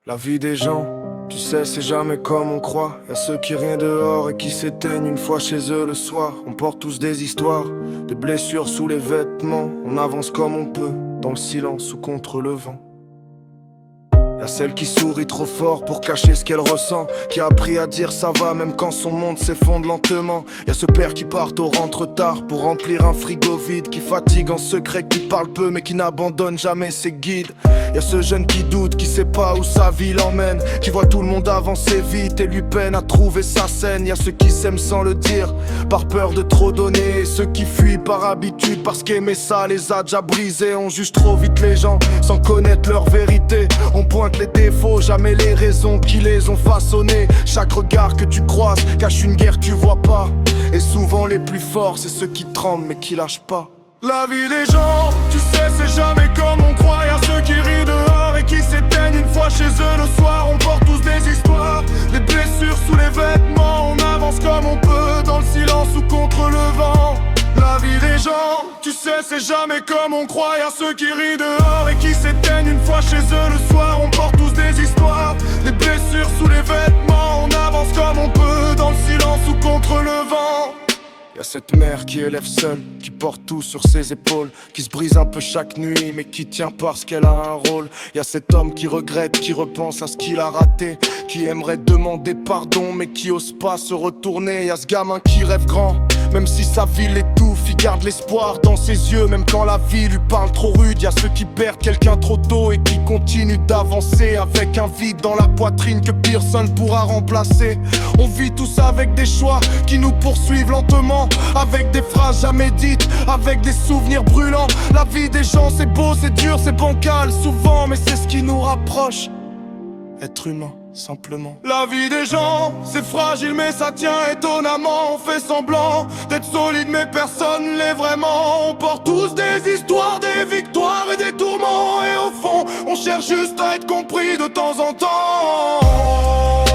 La vie des gens, tu sais, c'est jamais comme on croit. Y'a ceux qui rien dehors et qui s'éteignent une fois chez eux le soir. On porte tous des histoires, des blessures sous les vêtements. On avance comme on peut, dans le silence ou contre le vent. Y'a celle qui sourit trop fort pour cacher ce qu'elle ressent, qui a appris à dire ça va même quand son monde s'effondre lentement. Y'a ce père qui part au rentre tard pour remplir un frigo vide, qui fatigue en secret, qui parle peu mais qui n'abandonne jamais ses guides. Y'a ce jeune qui doute, qui sait pas où sa vie l'emmène, qui voit tout le monde avancer vite et lui peine à trouver sa scène. Y'a ceux qui s'aiment sans le dire, par peur de trop donner, et ceux qui fuient par habitude parce qu'aimer ça les a déjà brisés. On juge trop vite les gens sans connaître leur vérité. On pointe les défauts, jamais les raisons qui les ont façonnés. Chaque regard que tu croises cache une guerre que tu vois pas. Et souvent les plus forts, c'est ceux qui tremblent mais qui lâchent pas. La vie des gens, tu sais, c'est jamais comme on croit. Y'a ceux qui rient dehors et qui s'éteignent une fois chez eux le soir. On porte tous des histoires, des blessures sous les vêtements. On avance comme on peut, dans le silence ou contre le vent. La vie des gens, tu sais, c'est jamais comme on croit. Y'a ceux qui rient dehors et qui s'éteignent une fois chez eux le soir. On porte tous des histoires, des blessures sous les vêtements. On avance comme on peut, dans le silence ou contre le vent. Y'a cette mère qui élève seule, qui porte tout sur ses épaules, qui se brise un peu chaque nuit mais qui tient parce qu'elle a un rôle. Y'a cet homme qui regrette, qui repense à ce qu'il a raté, qui aimerait demander pardon mais qui ose pas se retourner. Y'a ce gamin qui rêve grand, même si sa vie l'étouffe, il garde l'espoir dans ses yeux même quand la vie lui parle trop rude. Y'a ceux qui perdent quelqu'un trop tôt et qui continuent d'avancer avec un vide dans la poitrine que personne pourra remplacer. On vit tous avec des choix qui nous poursuivent lentement, avec des phrases jamais dites, avec des souvenirs brûlants. La vie des gens c'est beau, c'est dur, c'est bancal souvent, mais c'est ce qui nous rapproche. Être humain, simplement. La vie des gens, c'est fragile mais ça tient étonnamment. On fait semblant d'être solide mais personne l'est vraiment. On porte tous des histoires, des victoires et des tourments. Et au fond, on cherche juste à être compris de temps en temps.